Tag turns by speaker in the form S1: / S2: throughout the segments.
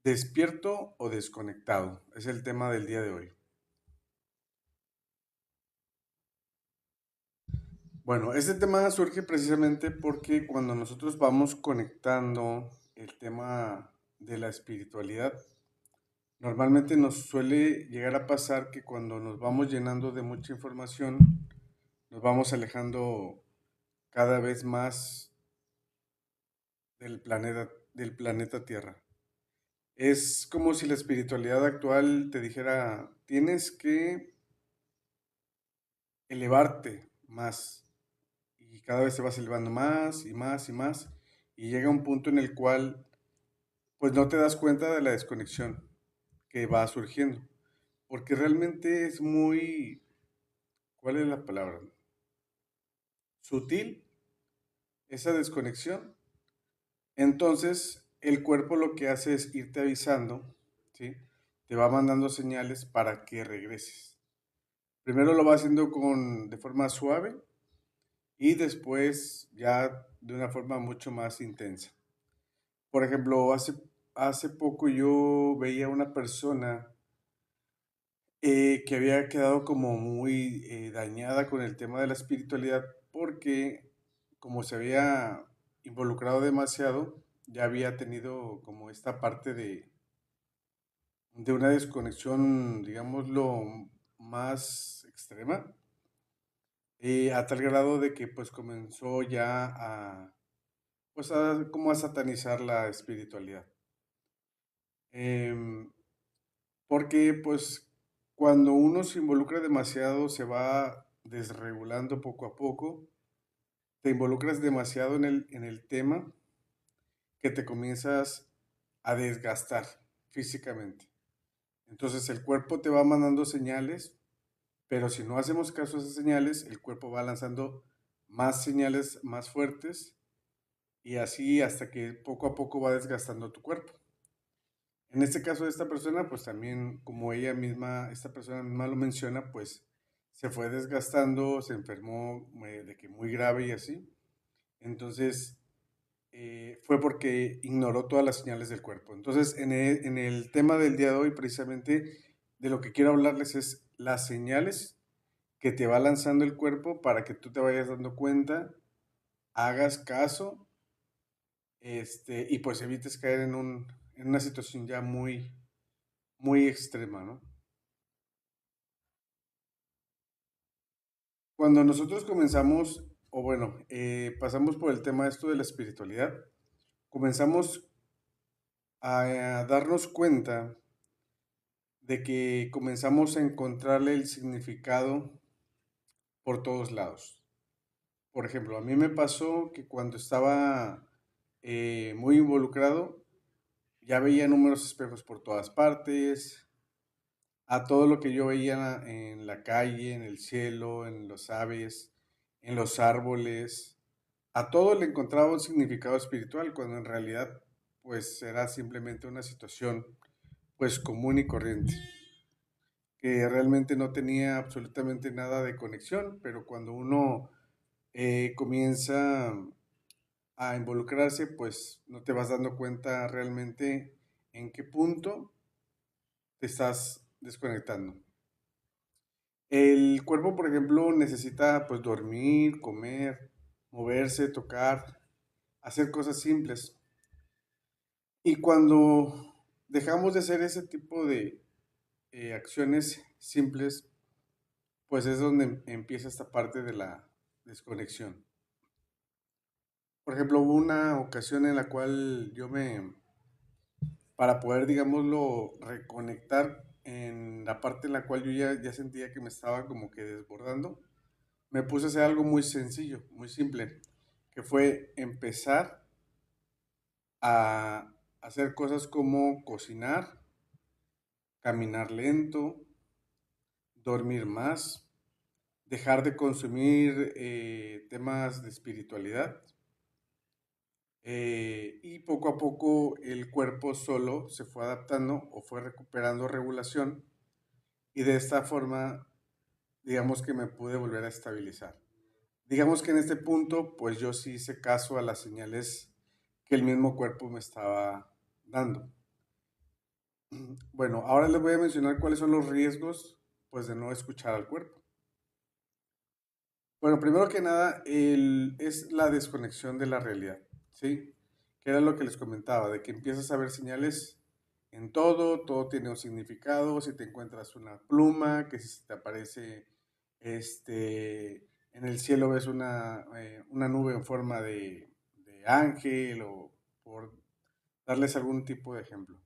S1: ¿Despierto o desconectado? Es el tema del día de hoy. Bueno, este tema surge precisamente porque cuando nosotros vamos conectando el tema de la espiritualidad, normalmente nos suele llegar a pasar que cuando nos vamos llenando de mucha información, nos vamos alejando cada vez más del planeta Tierra. Es como si la espiritualidad actual te dijera, tienes que elevarte más, y cada vez se va elevando más y más y más, y llega un punto en el cual pues no te das cuenta de la desconexión que va surgiendo, porque realmente es muy, ¿cuál es la palabra? Sutil esa desconexión. Entonces el cuerpo lo que hace es irte avisando, ¿sí? Te va mandando señales para que regreses. Primero lo va haciendo de forma suave y después ya de una forma mucho más intensa. Por ejemplo, hace poco yo veía una persona que había quedado como muy dañada con el tema de la espiritualidad porque como se había involucrado demasiado, ya había tenido como esta parte de una desconexión, digámoslo, más extrema, a tal grado de que pues comenzó ya pues como a satanizar la espiritualidad. Em, Porque pues cuando uno se involucra demasiado se va desregulando poco a poco, te involucras demasiado en el tema que te comienzas a desgastar físicamente. Entonces el cuerpo te va mandando señales, pero si no hacemos caso a esas señales, el cuerpo va lanzando más señales más fuertes y así hasta que poco a poco va desgastando tu cuerpo. En este caso de esta persona, pues también como ella misma, esta persona misma lo menciona, pues se fue desgastando, se enfermó de que muy grave y así. Entonces fue porque ignoró todas las señales del cuerpo. Entonces en el tema del día de hoy, precisamente de lo que quiero hablarles es las señales que te va lanzando el cuerpo para que tú te vayas dando cuenta, hagas caso, y pues evites caer en una situación ya muy, muy extrema, ¿no? Cuando nosotros comenzamos, o bueno, pasamos por el tema esto de la espiritualidad, comenzamos a darnos cuenta de que comenzamos a encontrarle el significado por todos lados. Por ejemplo, a mí me pasó que cuando estaba muy involucrado, ya veía números espejos por todas partes, a todo lo que yo veía en la calle, en el cielo, en los aves, en los árboles, a todo le encontraba un significado espiritual, cuando en realidad pues era simplemente una situación pues común y corriente, que realmente no tenía absolutamente nada de conexión, pero cuando uno comienza a involucrarse, pues no te vas dando cuenta realmente en qué punto te estás desconectando. El cuerpo, por ejemplo, necesita pues dormir, comer, moverse, tocar, hacer cosas simples. Y cuando dejamos de hacer ese tipo de acciones simples, pues es donde empieza esta parte de la desconexión. Por ejemplo, hubo una ocasión en la cual para poder, digámoslo, reconectar en la parte en la cual yo ya sentía que me estaba como que desbordando, me puse a hacer algo muy sencillo, muy simple, que fue empezar a hacer cosas como cocinar, caminar lento, dormir más, dejar de consumir temas de espiritualidad, y poco a poco el cuerpo solo se fue adaptando o fue recuperando regulación y de esta forma digamos que me pude volver a estabilizar. Digamos que en este punto pues yo sí hice caso a las señales que el mismo cuerpo me estaba dando. Bueno, ahora les voy a mencionar cuáles son los riesgos, pues, de no escuchar al cuerpo. Bueno, primero que nada, es la desconexión de la realidad, ¿sí? Que era lo que les comentaba, de que empiezas a ver señales en todo, todo tiene un significado, si te encuentras una pluma, que si se te aparece, en el cielo ves una nube en forma de ángel, o por darles algún tipo de ejemplo.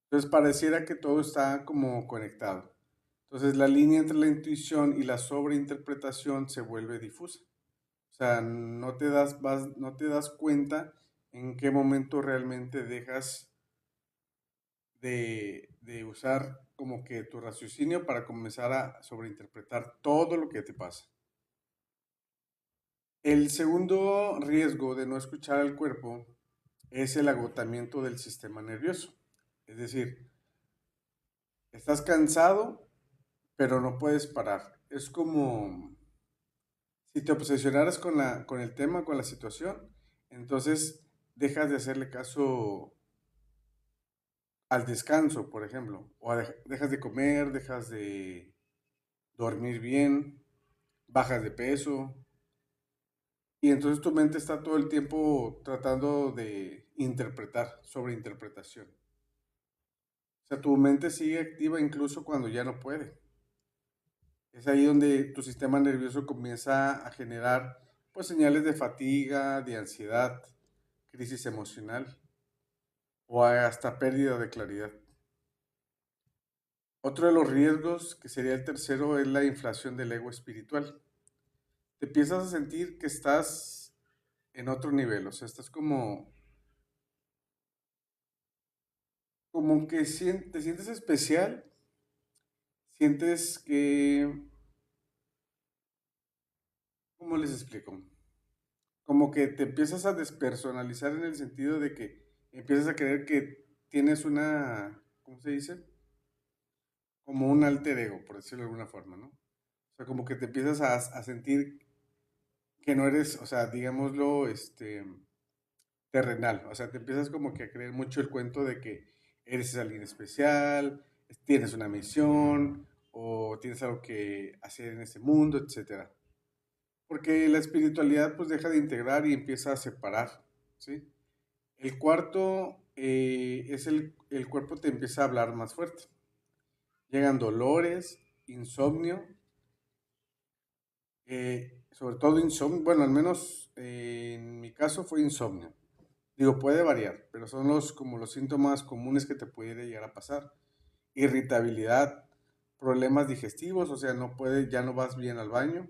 S1: Entonces pareciera que todo está como conectado. Entonces la línea entre la intuición y la sobreinterpretación se vuelve difusa. O sea, no te das cuenta en qué momento realmente dejas de usar como que tu raciocinio para comenzar a sobreinterpretar todo lo que te pasa. El segundo riesgo de no escuchar al cuerpo es el agotamiento del sistema nervioso. Es decir, estás cansado, pero no puedes parar. Es como si te obsesionaras con el tema, con la situación, entonces dejas de hacerle caso al descanso, por ejemplo, o dejas de comer, dejas de dormir bien, bajas de peso, y entonces tu mente está todo el tiempo tratando de interpretar, sobre interpretación. O sea, tu mente sigue activa incluso cuando ya no puede. Es ahí donde tu sistema nervioso comienza a generar pues señales de fatiga, de ansiedad, crisis emocional o hasta pérdida de claridad. Otro de los riesgos, que sería el tercero, es la inflación del ego espiritual. Te empiezas a sentir que estás en otro nivel, o sea, estás como que te sientes especial, sientes que, ¿cómo les explico? Como que te empiezas a despersonalizar en el sentido de que empiezas a creer que tienes ¿cómo se dice? Como un alter ego, por decirlo de alguna forma, ¿no? O sea, como que te empiezas a sentir que no eres, o sea, digámoslo, terrenal. O sea, te empiezas como que a creer mucho el cuento de que eres alguien especial, tienes una misión o tienes algo que hacer en este mundo, etcétera. Porque la espiritualidad pues deja de integrar y empieza a separar, ¿sí? El cuarto es el cuerpo te empieza a hablar más fuerte. Llegan dolores, insomnio, sobre todo insomnio, bueno, al menos en mi caso fue insomnio. Digo, puede variar, pero son como los síntomas comunes que te puede llegar a pasar. Irritabilidad, problemas digestivos, o sea, ya no vas bien al baño.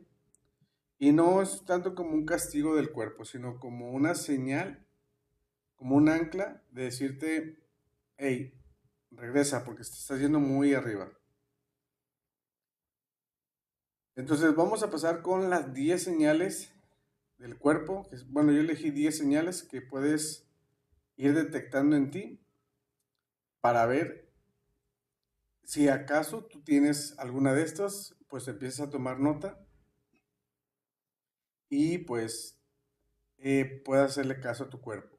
S1: Y no es tanto como un castigo del cuerpo, sino como una señal, como un ancla de decirte, hey, regresa porque te estás yendo muy arriba. Entonces vamos a pasar con las 10 señales del cuerpo. Bueno, yo elegí 10 señales que puedes ir detectando en ti para ver si acaso tú tienes alguna de estas, pues empiezas a tomar nota y pues puedes hacerle caso a tu cuerpo.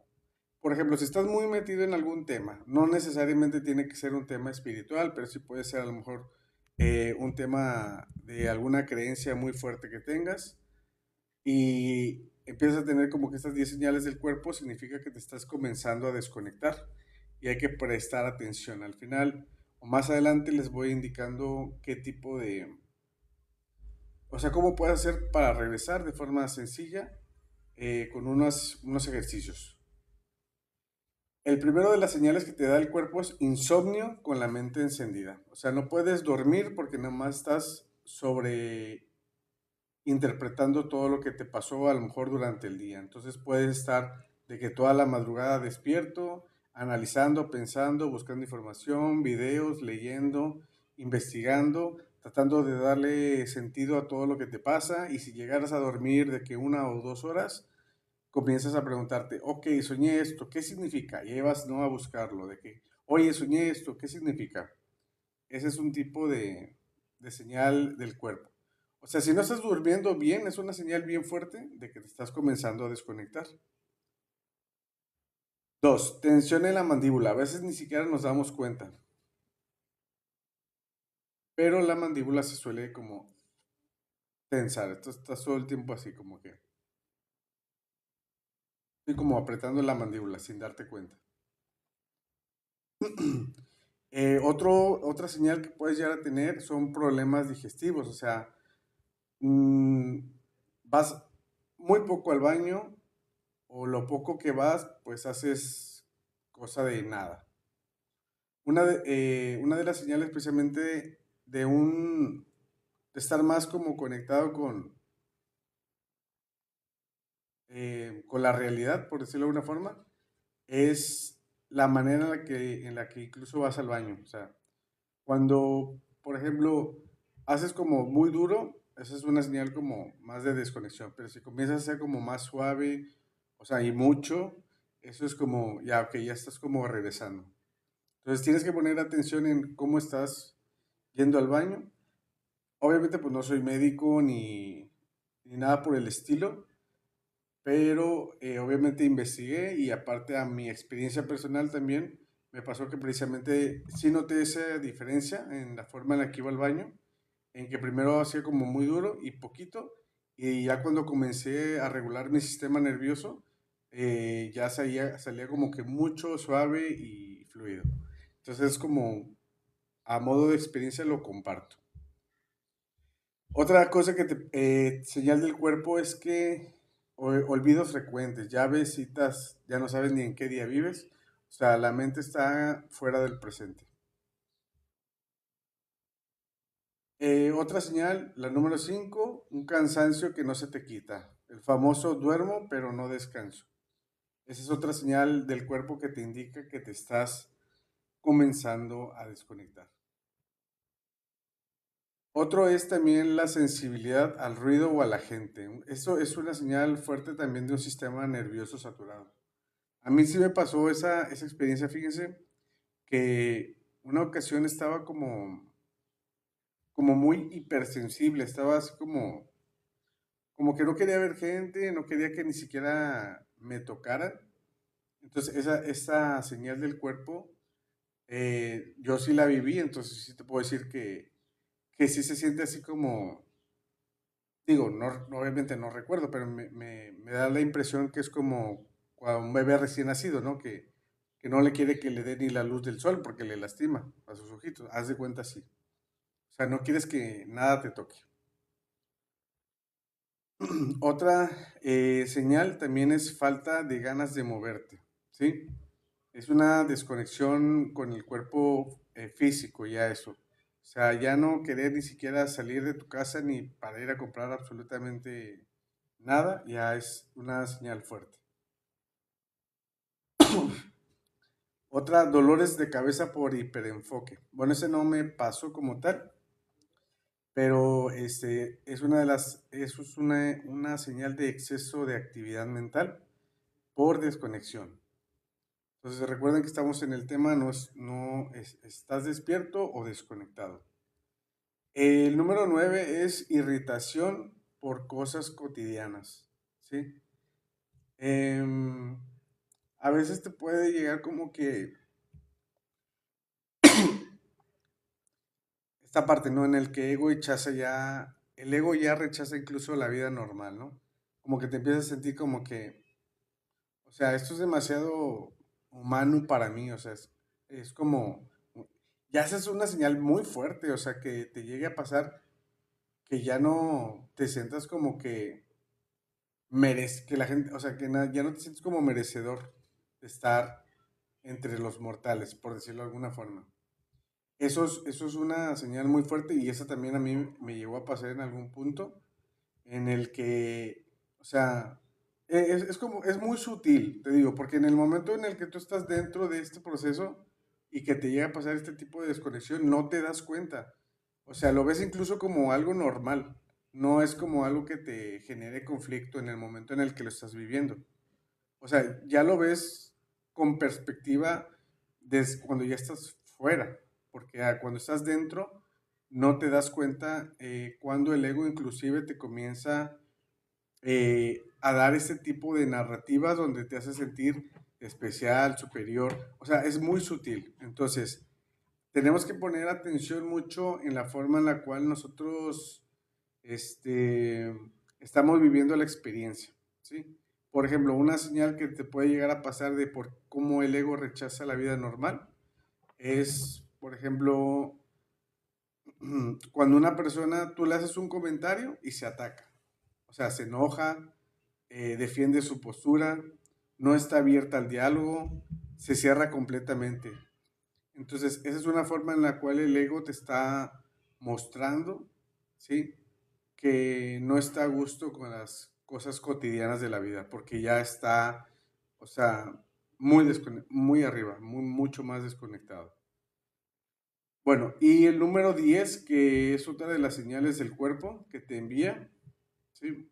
S1: Por ejemplo, si estás muy metido en algún tema, no necesariamente tiene que ser un tema espiritual, pero sí puede ser a lo mejor un tema de alguna creencia muy fuerte que tengas y empiezas a tener como que estas 10 señales del cuerpo, significa que te estás comenzando a desconectar y hay que prestar atención. Al final o más adelante les voy indicando qué tipo o sea, cómo puedes hacer para regresar de forma sencilla con unos ejercicios. El primero de las señales que te da el cuerpo es insomnio con la mente encendida. O sea, no puedes dormir porque nomás estás sobre interpretando todo lo que te pasó a lo mejor durante el día. Entonces puedes estar de que toda la madrugada despierto, analizando, pensando, buscando información, videos, leyendo, investigando, tratando de darle sentido a todo lo que te pasa. Y si llegaras a dormir de que 1 o 2 horas, comienzas a preguntarte, ok, soñé esto, ¿qué significa? Y ahí vas, ¿no?, a buscarlo, de que, oye, soñé esto, ¿qué significa? Ese es un tipo de señal del cuerpo. O sea, si no estás durmiendo bien, es una señal bien fuerte de que te estás comenzando a desconectar. Dos, tensión en la mandíbula. A veces ni siquiera nos damos cuenta, pero la mandíbula se suele como tensar. Entonces estás todo el tiempo así como que, y como apretando la mandíbula sin darte cuenta. Otra señal que puedes llegar a tener son problemas digestivos, o sea, mm, vas muy poco al baño o lo poco que vas, pues haces cosa de nada. Una de las señales precisamente de de estar más como conectado con la realidad, por decirlo de alguna forma, es la manera en la que incluso vas al baño. O sea, cuando, por ejemplo, haces como muy duro, esa es una señal como más de desconexión. Pero si comienzas a ser como más suave, o sea, y mucho, eso es como, ya, ok, ya estás como regresando. Entonces tienes que poner atención en cómo estás yendo al baño. Obviamente, pues no soy médico ni nada por el estilo, pero obviamente investigué y aparte a mi experiencia personal también me pasó que precisamente sí noté esa diferencia en la forma en la que iba al baño, en que primero hacía como muy duro y poquito, y ya cuando comencé a regular mi sistema nervioso, ya salía como que mucho suave y fluido. Entonces es como a modo de experiencia lo comparto. Otra cosa que señal del cuerpo es que olvidos frecuentes, ya ves citas, ya no sabes ni en qué día vives, o sea, la mente está fuera del presente. Otra señal, la número 5, un cansancio que no se te quita. El famoso duermo pero no descanso. Esa es otra señal del cuerpo que te indica que te estás comenzando a desconectar. Otro es también la sensibilidad al ruido o a la gente. Eso es una señal fuerte también de un sistema nervioso saturado. A mí sí me pasó esa experiencia, fíjense, que una ocasión estaba como muy hipersensible, estaba así como que no quería ver gente, no quería que ni siquiera me tocaran. Entonces esa señal del cuerpo, yo sí la viví, entonces sí te puedo decir que sí se siente así como, digo, obviamente no recuerdo, pero me da la impresión que es como cuando un bebé recién nacido, ¿no? Que no le quiere que le dé ni la luz del sol porque le lastima a sus ojitos. Haz de cuenta así. O sea, no quieres que nada te toque. Otra señal también es falta de ganas de moverte, ¿sí? Es una desconexión con el cuerpo físico, ya eso. O sea, ya no querer ni siquiera salir de tu casa ni para ir a comprar absolutamente nada, ya es una señal fuerte. Otra, dolores de cabeza por hiperenfoque. Bueno, ese no me pasó como tal, pero es eso es una señal de exceso de actividad mental por desconexión. Entonces recuerden que estamos en el tema, estás despierto o desconectado. El número 9 es irritación por cosas cotidianas, ¿sí? Em, a veces te puede llegar como que esta parte, ¿no? En el que el ego ya rechaza incluso la vida normal, ¿no? Como que te empiezas a sentir como que, o sea, esto es demasiado humano para mí, o sea, es como, ya esa es una señal muy fuerte, o sea, que te llegue a pasar que ya no te sientas como que que la gente, o sea, ya no te sientes como merecedor de estar entre los mortales, por decirlo de alguna forma. Eso es una señal muy fuerte y esa también a mí me llegó a pasar en algún punto en el que, o sea, es como, es muy sutil, te digo, porque en el momento en el que tú estás dentro de este proceso y que te llega a pasar este tipo de desconexión, no te das cuenta. O sea, lo ves incluso como algo normal, no es como algo que te genere conflicto en el momento en el que lo estás viviendo. O sea, ya lo ves con perspectiva desde cuando ya estás fuera, porque cuando estás dentro no te das cuenta cuando el ego inclusive te comienza a dar ese tipo de narrativas donde te hace sentir especial, superior, o sea, es muy sutil. Entonces, tenemos que poner atención mucho en la forma en la cual nosotros este, estamos viviendo la experiencia, ¿sí? Por ejemplo, una señal que te puede llegar a pasar de por cómo el ego rechaza la vida normal es, por ejemplo, cuando una persona, tú le haces un comentario y se ataca, o sea, se enoja, defiende su postura, no está abierta al diálogo, se cierra completamente. Entonces, esa es una forma en la cual el ego te está mostrando, ¿sí? Que no está a gusto con las cosas cotidianas de la vida, porque ya está, o sea, muy arriba, mucho más desconectado. Bueno, y el número 10 que es otra de las señales del cuerpo que te envía, ¿sí?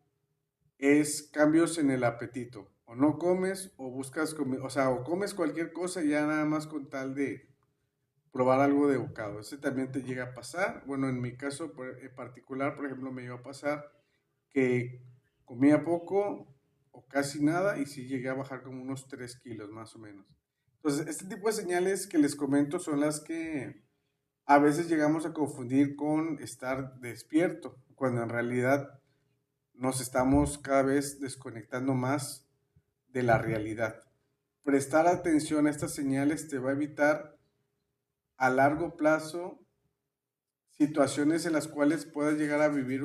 S1: Es cambios en el apetito. O no comes o buscas, o sea, o comes cualquier cosa ya nada más con tal de probar algo de bocado. Ese también te llega a pasar. Bueno, en mi caso en particular, por ejemplo, me iba a pasar que comía poco o casi nada y sí llegué a bajar como unos 3 kilos más o menos. Entonces, este tipo de señales que les comento son las que a veces llegamos a confundir con estar despierto, cuando en realidad nos estamos cada vez desconectando más de la realidad. Prestar atención a estas señales te va a evitar a largo plazo situaciones en las cuales puedas llegar a vivir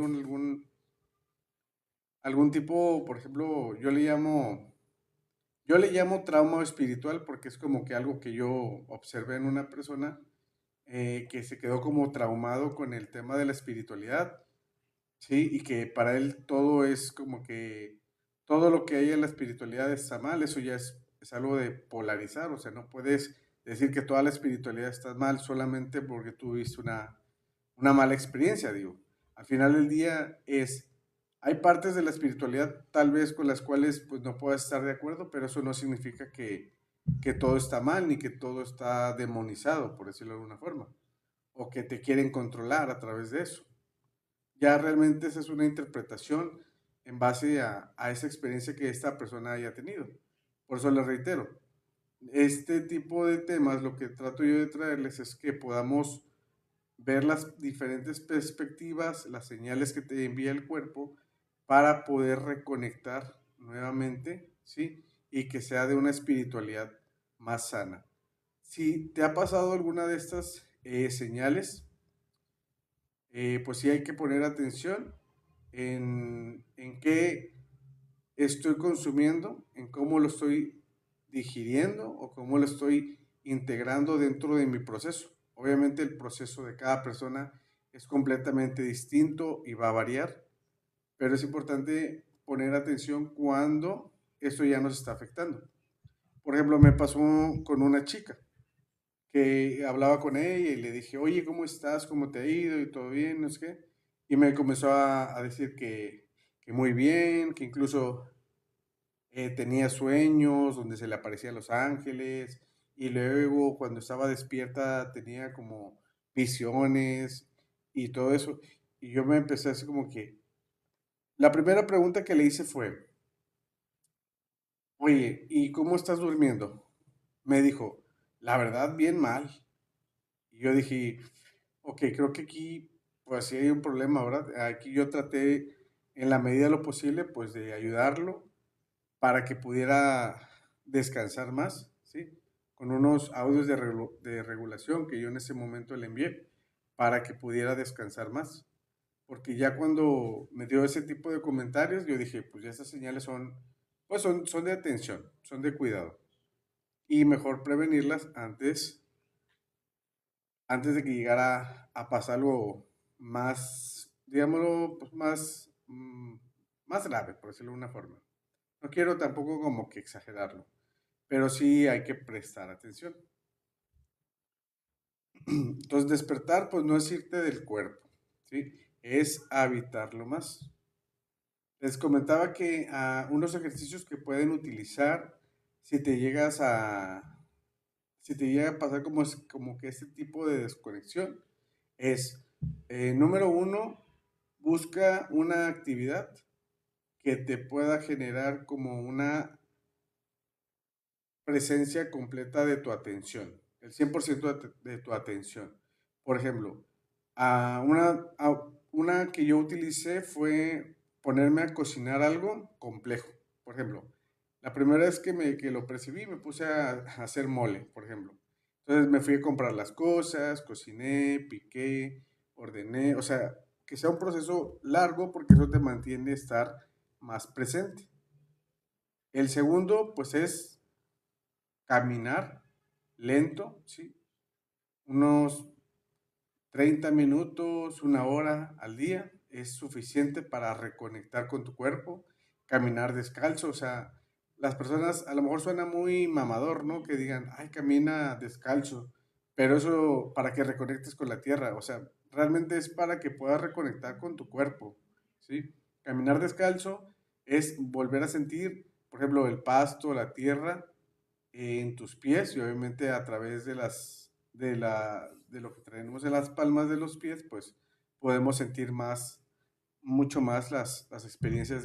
S1: algún tipo, por ejemplo, yo le llamo trauma espiritual porque es como que algo que yo observé en una persona que se quedó como traumado con el tema de la espiritualidad, ¿sí? Y que para él todo es como que todo lo que hay en la espiritualidad está mal, eso ya es algo de polarizar, o sea, no puedes decir que toda la espiritualidad está mal solamente porque tuviste una mala experiencia, digo. Al final del día hay partes de la espiritualidad tal vez con las cuales pues no puedas estar de acuerdo, pero eso no significa que todo está mal ni que todo está demonizado, por decirlo de alguna forma, o que te quieren controlar a través de eso. Ya realmente esa es una interpretación en base a esa experiencia que esta persona haya tenido. Por eso les reitero, este tipo de temas lo que trato yo de traerles es que podamos ver las diferentes perspectivas, las señales que te envía el cuerpo para poder reconectar nuevamente, ¿sí? Y que sea de una espiritualidad más sana. Si te ha pasado alguna de estas señales, pues sí hay que poner atención en qué estoy consumiendo, en cómo lo estoy digiriendo o cómo lo estoy integrando dentro de mi proceso. Obviamente el proceso de cada persona es completamente distinto y va a variar, pero es importante poner atención cuando esto ya nos está afectando. Por ejemplo, me pasó con una chica que hablaba con ella y le dije, oye, ¿cómo estás? ¿Cómo te ha ido? ¿Y todo bien? No sé qué. Y me comenzó a decir que muy bien, que incluso tenía sueños donde se le aparecían los ángeles y luego cuando estaba despierta tenía como visiones y todo eso. Y yo me empecé así como que, la primera pregunta que le hice fue, oye, ¿y cómo estás durmiendo? Me dijo, la verdad, bien mal. Y yo dije, ok, creo que aquí pues sí hay un problema, ¿verdad? Aquí yo traté en la medida de lo posible pues de ayudarlo para que pudiera descansar más, ¿sí? Con unos audios de regulación que yo en ese momento le envié para que pudiera descansar más. Porque ya cuando me dio ese tipo de comentarios, yo dije, pues ya estas señales pues son de atención, son de cuidado. Y mejor prevenirlas antes de que llegara a pasar algo más, digámoslo, pues más grave, por decirlo de una forma. No quiero tampoco como que exagerarlo, pero sí hay que prestar atención. Entonces, despertar, pues no es irte del cuerpo, ¿sí? Es habitarlo más. Les comentaba que unos ejercicios que pueden utilizar si te llegas a, si te llega a pasar como que este tipo de desconexión es, número uno, busca una actividad que te pueda generar como presencia completa de tu atención, el 100% de tu atención. Por ejemplo, una que yo utilicé fue ponerme a cocinar algo complejo. Por ejemplo, la primera vez que lo percibí, me puse a hacer mole, por ejemplo. Entonces me fui a comprar las cosas, cociné, piqué, ordené, o sea, que sea un proceso largo porque eso te mantiene estar más presente. El segundo, pues es caminar lento, ¿sí? Unos 30 minutos, una hora al día es suficiente para reconectar con tu cuerpo, caminar descalzo, o sea, las personas a lo mejor suena muy mamador, ¿no? Que digan, ay, camina descalzo, pero eso para que reconectes con la tierra, o sea, realmente es para que puedas reconectar con tu cuerpo, ¿sí? Caminar descalzo es volver a sentir, por ejemplo, el pasto, la tierra, en tus pies y obviamente a través de lo que tenemos en las palmas de los pies, pues podemos sentir mucho más las experiencias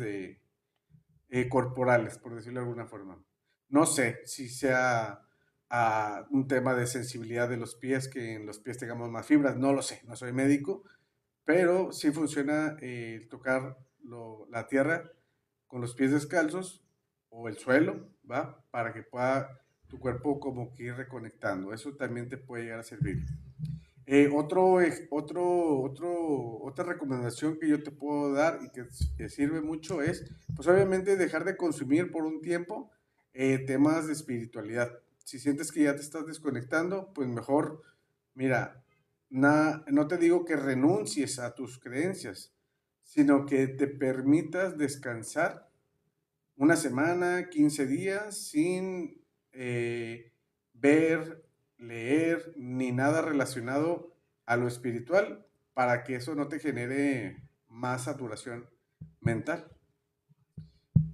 S1: corporales, por decirlo de alguna forma. No sé si sea un tema de sensibilidad de los pies, que en los pies tengamos más fibras, no lo sé, no soy médico, pero sí funciona tocar la tierra con los pies descalzos o el suelo, ¿va? Para que pueda tu cuerpo como que ir reconectando. Eso también te puede llegar a servir. Otra recomendación que yo te puedo dar y que sirve mucho es, pues obviamente dejar de consumir por un tiempo temas de espiritualidad. Si sientes que ya te estás desconectando, pues mejor, mira, no te digo que renuncies a tus creencias, sino que te permitas descansar una semana, 15 días sin ver, leer, ni nada relacionado a lo espiritual para que eso no te genere más saturación mental.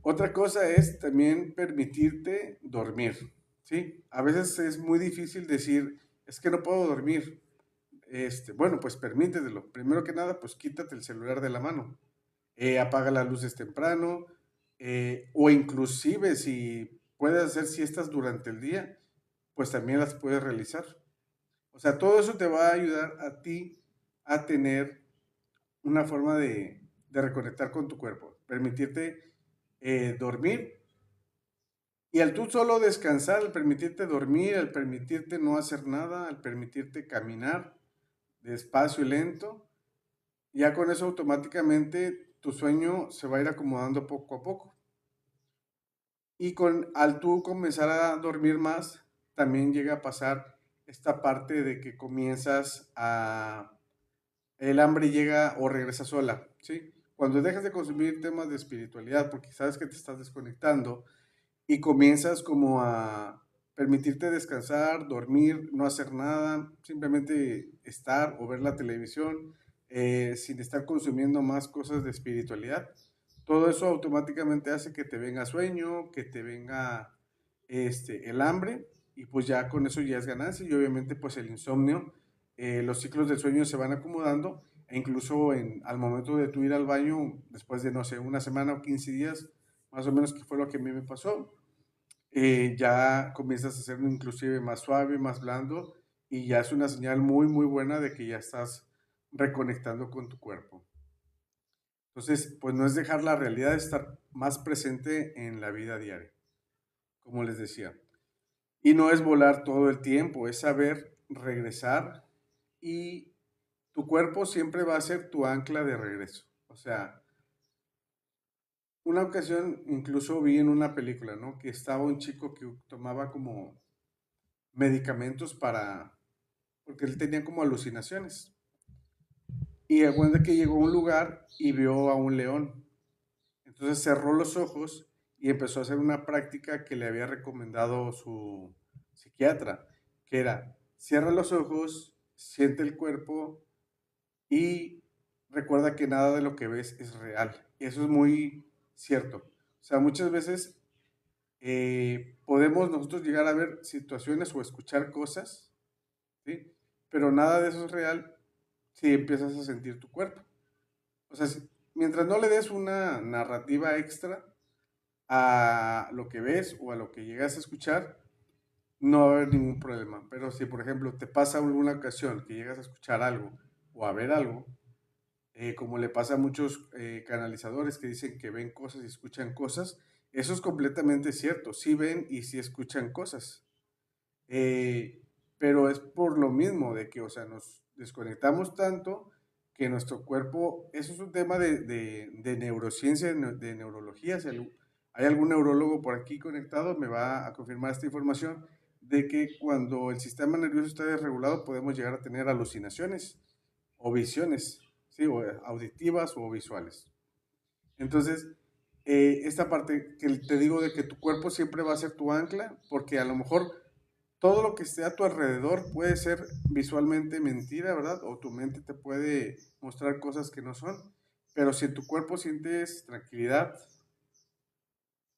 S1: Otra cosa es también permitirte dormir, ¿sí? A veces es muy difícil decir, es que no puedo dormir. Bueno, pues permítetelo. Primero que nada, pues quítate el celular de la mano. Apaga las luces temprano, o inclusive si puedes hacer siestas durante el día, pues también las puedes realizar. O sea, todo eso te va a ayudar a ti a tener una forma de reconectar con tu cuerpo, permitirte dormir y al tú solo descansar, al permitirte dormir, al permitirte no hacer nada, al permitirte caminar despacio y lento, ya con eso automáticamente tu sueño se va a ir acomodando poco a poco. Y al tú comenzar a dormir más, también llega a pasar esta parte de que el hambre llega o regresa sola, ¿sí? Cuando dejas de consumir temas de espiritualidad, porque sabes que te estás desconectando y comienzas como a permitirte descansar, dormir, no hacer nada, simplemente estar o ver la televisión sin estar consumiendo más cosas de espiritualidad, todo eso automáticamente hace que te venga sueño, que te venga el hambre y pues ya con eso ya es ganancia y obviamente pues el insomnio, los ciclos del sueño se van acomodando e incluso al momento de tú ir al baño, después de no sé, una semana o 15 días, más o menos que fue lo que a mí me pasó, ya comienzas a hacerlo inclusive más suave, más blando y ya es una señal muy muy buena de que ya estás reconectando con tu cuerpo. Entonces, pues no es dejar la realidad, de estar más presente en la vida diaria, como les decía. Y no es volar todo el tiempo, es saber regresar y tu cuerpo siempre va a ser tu ancla de regreso. O sea, una ocasión incluso vi en una película, ¿no? Que estaba un chico que tomaba como medicamentos porque él tenía como alucinaciones. Y acuerda que llegó a un lugar y vio a un león. Entonces cerró los ojos y empezó a hacer una práctica que le había recomendado su psiquiatra, que era, cierra los ojos, siente el cuerpo y recuerda que nada de lo que ves es real. Y eso es muy cierto. O sea, muchas veces podemos nosotros llegar a ver situaciones o escuchar cosas, ¿sí? Pero nada de eso es real si empiezas a sentir tu cuerpo. O sea, mientras no le des una narrativa extra a lo que ves o a lo que llegas a escuchar, no va a haber ningún problema. Pero si, por ejemplo, te pasa alguna ocasión que llegas a escuchar algo o a ver algo, como le pasa a muchos canalizadores que dicen que ven cosas y escuchan cosas, eso es completamente cierto. Sí ven y sí escuchan cosas. Eh, pero es por lo mismo de que, o sea, nos desconectamos tanto que nuestro cuerpo, eso es un tema de neurociencia, de neurología. Si hay algún neurólogo por aquí conectado, me va a confirmar esta información de que cuando el sistema nervioso está desregulado podemos llegar a tener alucinaciones o visiones, ¿sí? O auditivas o visuales. Entonces, esta parte que te digo de que tu cuerpo siempre va a ser tu ancla, porque a lo mejor todo lo que esté a tu alrededor puede ser visualmente mentira, ¿verdad? O tu mente te puede mostrar cosas que no son. Pero si en tu cuerpo sientes tranquilidad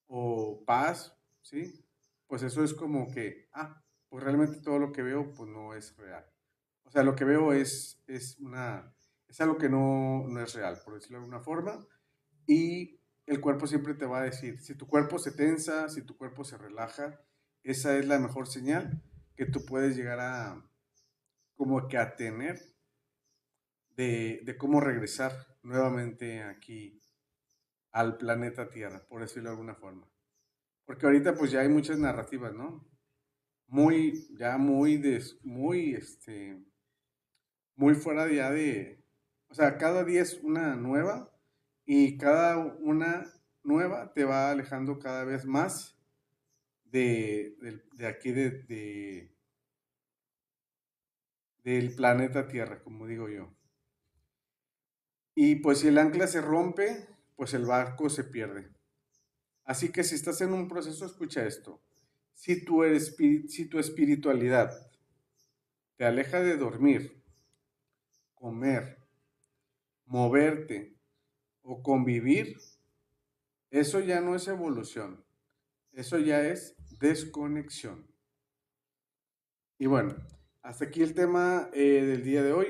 S1: o paz, ¿sí? Pues eso es como que, pues realmente todo lo que veo, pues no es real. O sea, lo que veo es algo que no es real, por decirlo de alguna forma. Y el cuerpo siempre te va a decir, si tu cuerpo se tensa, si tu cuerpo se relaja, esa es la mejor señal que tú puedes llegar a como que a tener de cómo regresar nuevamente aquí al planeta Tierra, por decirlo de alguna forma. Porque ahorita pues ya hay muchas narrativas, ¿no? Ya muy fuera ya o sea, cada día es una nueva y cada una nueva te va alejando cada vez más de aquí del planeta Tierra, como digo yo. Y pues si el ancla se rompe, pues el barco se pierde. Así que si estás en un proceso, escucha esto. Si tu espiritualidad te aleja de dormir, comer, moverte o convivir, eso ya no es evolución, eso ya es desconexión. Y bueno, hasta aquí el tema del día de hoy.